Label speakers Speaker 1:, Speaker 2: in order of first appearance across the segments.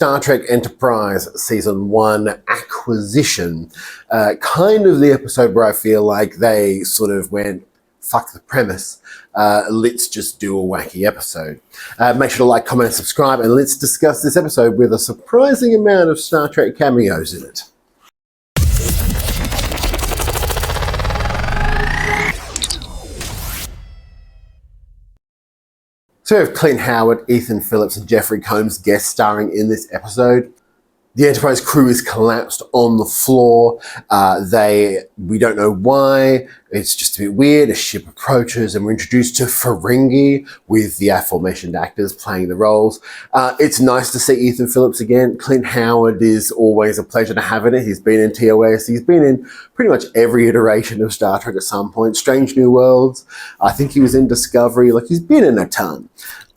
Speaker 1: Star Trek Enterprise Season 1 Aquisition. Kind of the episode where I feel like they sort of went, fuck the premise, let's just do a wacky episode. Make sure to like, comment, and subscribe, and let's discuss this episode with a surprising amount of Star Trek cameos in it. So we have Clint Howard, Ethan Phillips, and Jeffrey Combs guest starring in this episode. The Enterprise crew is collapsed on the floor. We don't know why. It's just a bit weird. A ship approaches and we're introduced to Ferengi with the aforementioned actors playing the roles. It's nice to see Ethan Phillips again. Clint Howard is always a pleasure to have in it. He's been in TOS. He's been in pretty much every iteration of Star Trek at some point. Strange New Worlds. I think he was in Discovery. Like, he's been in a ton.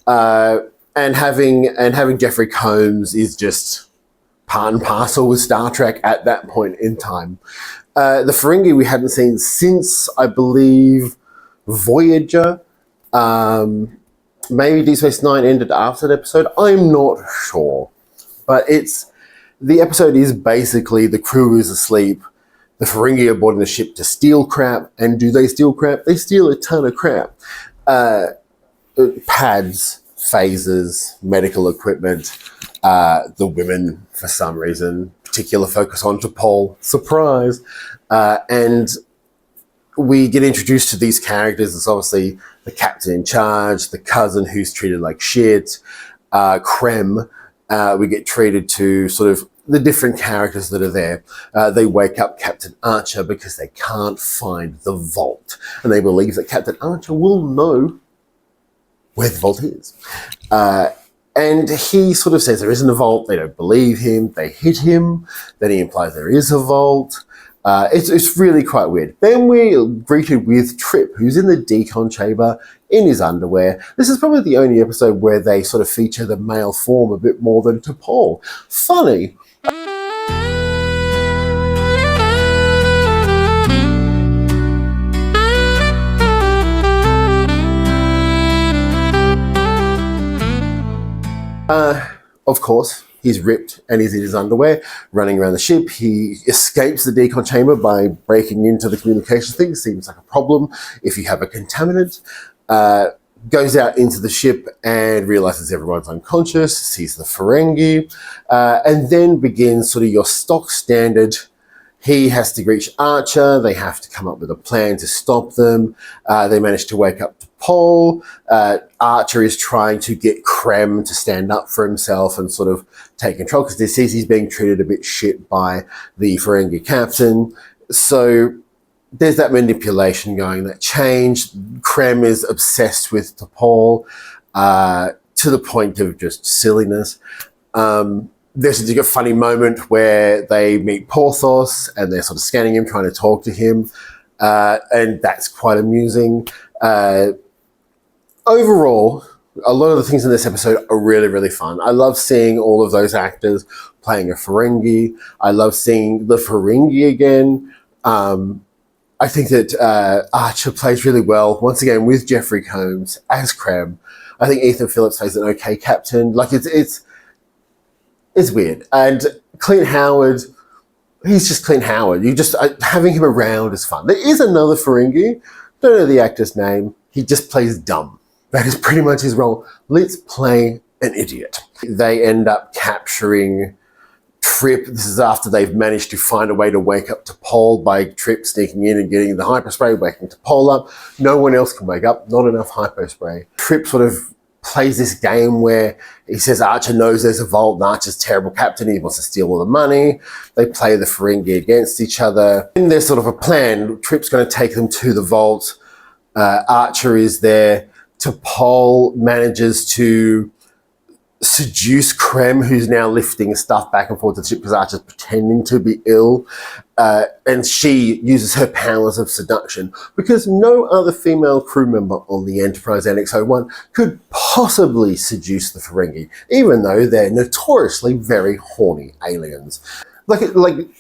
Speaker 1: And having Jeffrey Combs is just part and parcel with Star Trek at that point in time. The Ferengi we hadn't seen since, I believe, Voyager. Maybe Deep Space Nine ended after that episode. I'm not sure. But the episode is basically the crew is asleep. The Ferengi are boarding the ship to steal crap. And do they steal crap? They steal a ton of crap. Pads, phasers, medical equipment. The women, for some reason, particular focus on T'Pol, surprise. And we get introduced to these characters. It's obviously the captain in charge, the cousin who's treated like shit, Krem. We get treated to sort of the different characters that are there. They wake up Captain Archer because they can't find the vault. And they believe that Captain Archer will know where the vault is. And he sort of says there isn't a vault. They don't believe him. They hit him. Then he implies there is a vault. It's really quite weird. Then we're greeted with Trip, who's in the decon chamber in his underwear. This is probably the only episode where they sort of feature the male form a bit more than T'Pol. Funny. Of course, he's ripped and he's in his underwear, running around the ship. He escapes the decon chamber by breaking into the communications thing. Seems like a problem if you have a contaminant. Goes out into the ship and realizes everyone's unconscious, sees the Ferengi, and then begins sort of your stock standard. He has to reach Archer. They have to come up with a plan to stop them. They manage to wake up T'Pol. Archer is trying to get Krem to stand up for himself and sort of take control because he sees he's being treated a bit shit by the Ferengi captain. So there's that manipulation going, that change. Krem is obsessed with T'Pol to the point of just silliness. There's a funny moment where they meet Porthos and they're sort of scanning him, trying to talk to him. And that's quite amusing. Overall, a lot of the things in this episode are really, really fun. I love seeing all of those actors playing a Ferengi. I love seeing the Ferengi again. I think that Archer plays really well, once again, with Jeffrey Combs as Krem. I think Ethan Phillips plays an okay captain. Like, it's weird. And Clint Howard, he's just Clint Howard. You just, having him around is fun. There is another Ferengi. Don't know the actor's name. He just plays dumb. That is pretty much his role. Let's play an idiot. They end up capturing Trip. This is after they've managed to find a way to wake up T'Pol by Trip sneaking in and getting the hyperspray, waking T'Pol up. No one else can wake up. Not enough hyperspray. Trip sort of plays this game where he says Archer knows there's a vault and Archer's terrible captain. He wants to steal all the money. They play the Ferengi against each other. And there's sort of a plan. Trip's going to take them to the vault. Archer is there. T'Pol manages to seduce Krem, who's now lifting stuff back and forth to the ship because Archer's pretending to be ill. And she uses her powers of seduction because no other female crew member on the Enterprise NX-01 could possibly seduce the Ferengi, even though they're notoriously very horny aliens. Like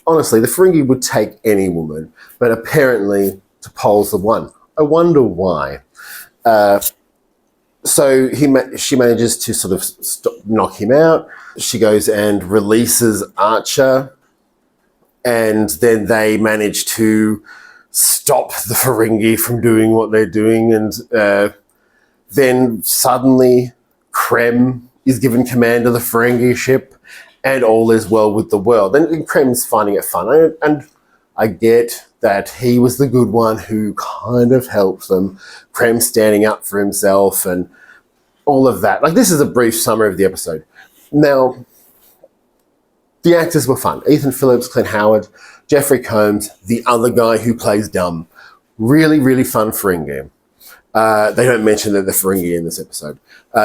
Speaker 1: honestly, the Ferengi would take any woman, but apparently T'Pol's the one. I wonder why. So she manages to sort of knock him out. She goes and releases Archer, and then they manage to stop the Ferengi from doing what they're doing. And then suddenly Krem is given command of the Ferengi ship, and all is well with the world. And Krem's finding it fun. And I get that he was the good one who kind of helped them. Krem standing up for himself and all of that. Like, this is a brief summary of the episode. Now, the actors were fun. Ethan Phillips, Clint Howard, Jeffrey Combs, the other guy who plays Dumb. Really, really fun Ferengi. They don't mention that they're Ferengi in this episode.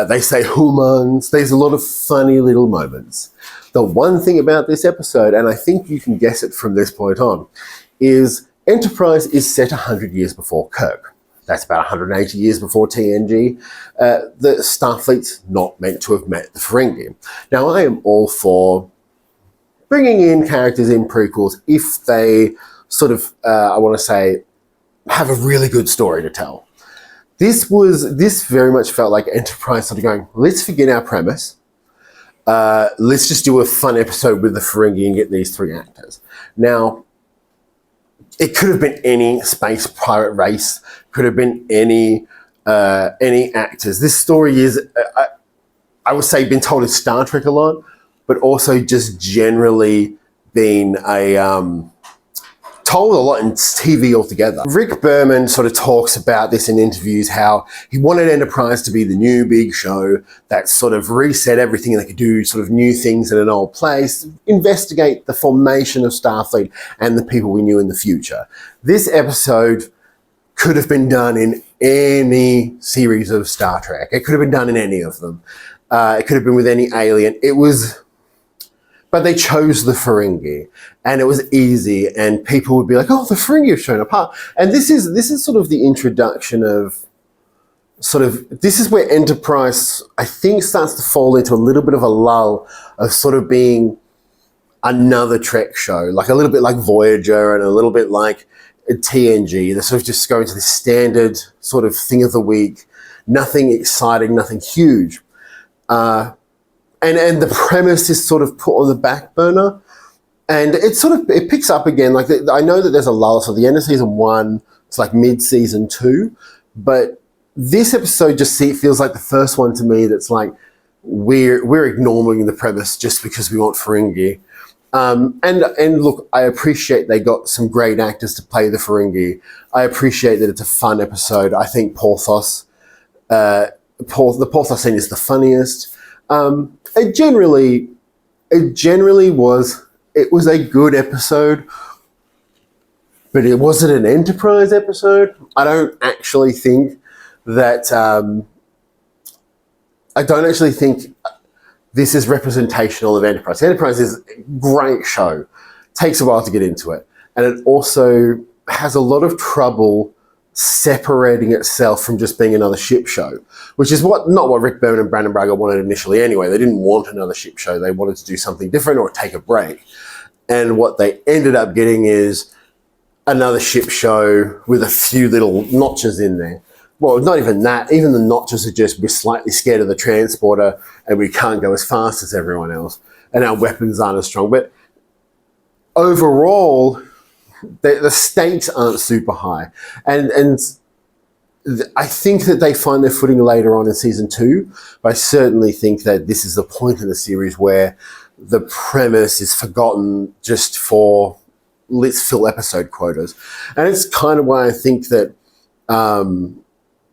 Speaker 1: They say humans. There's a lot of funny little moments. The one thing about this episode, and I think you can guess it from this point on, is Enterprise is set 100 years before Kirk. That's about 180 years before TNG. The Starfleet's not meant to have met the Ferengi. Now, I am all for bringing in characters in prequels if they sort of, I want to say, have a really good story to tell. This very much felt like Enterprise sort of going, let's forget our premise. Let's just do a fun episode with the Ferengi and get these three actors. Now, it could have been any space pirate race, could have been any actors. This story is, I would say, been told in Star Trek a lot, but also just generally been told a lot in TV altogether. Rick Berman sort of talks about this in interviews, how he wanted Enterprise to be the new big show that sort of reset everything and they could do sort of new things in an old place, investigate the formation of Starfleet and the people we knew in the future. This episode could have been done in any series of Star Trek. It could have been done in any of them. It could have been with any alien. But they chose the Ferengi, and it was easy, and people would be like, oh, the Ferengi have shown up. And this is sort of the introduction of this is where Enterprise, I think, starts to fall into a little bit of a lull of sort of being another Trek show, like a little bit like Voyager and a little bit like TNG. They're sort of just going to the standard sort of thing of the week, nothing exciting, nothing huge. And the premise is sort of put on the back burner, and it picks up again. Like, I know that there's a lull, so the end of season 1, it's like mid-season 2, but this episode just feels like the first one to me that's like, we're ignoring the premise just because we want Ferengi. And look, I appreciate they got some great actors to play the Ferengi. I appreciate that it's a fun episode. I think the Porthos scene is the funniest. It generally was a good episode, but it wasn't an Enterprise episode. I don't actually think this is representational of Enterprise. Enterprise is a great show. Takes a while to get into it. And it also has a lot of trouble separating itself from just being another ship show, which is not what Rick Berman and Brandon Braga wanted initially anyway. They didn't want another ship show. They wanted to do something different or take a break. And what they ended up getting is another ship show with a few little notches in there. Well, not even that. Even the notches are just, we're slightly scared of the transporter and we can't go as fast as everyone else. And our weapons aren't as strong. But overall, the stakes aren't super high. And I think that they find their footing later on in season 2. But I certainly think that this is the point in the series where the premise is forgotten just for let's fill episode quotas. And it's kind of why I think that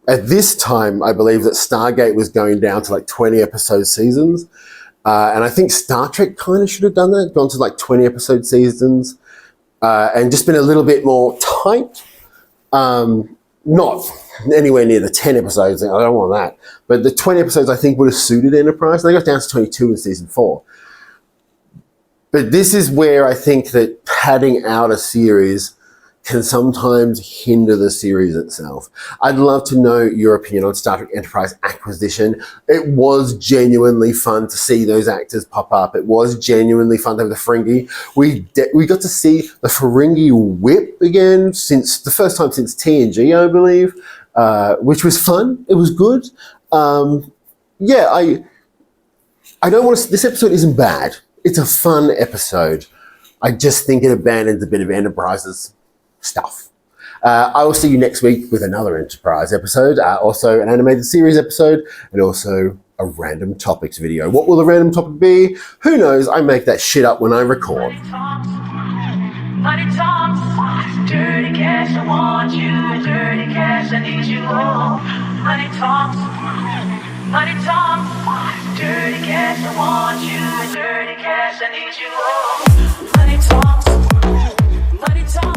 Speaker 1: at this time, I believe that Stargate was going down to like 20 episode seasons. And I think Star Trek kind of should have done that, gone to like 20 episode seasons. And just been a little bit more tight. Not anywhere near the 10 episodes. I don't want that. But the 20 episodes, I think, would have suited Enterprise. They got down to 22 in season 4. But this is where I think that padding out a series can sometimes hinder the series itself. I'd love to know your opinion on Star Trek Enterprise Aquisition. It was genuinely fun to see those actors pop up. It was genuinely fun to have the Ferengi. We got to see the Ferengi whip again the first time since TNG, I believe, which was fun. It was good. Yeah, I don't want to. This episode isn't bad. It's a fun episode. I just think it abandons a bit of Enterprise's stuff. I will see you next week with another Enterprise episode, also an animated series episode, and also a random topics video. What will the random topic be? Who knows? I make that shit up when I record.
Speaker 2: Money talks, dirty cash, I want you, dirty cash, I need you, oh. Money talks, dirty cash, I want you, dirty cash, I need you, oh. Money talks,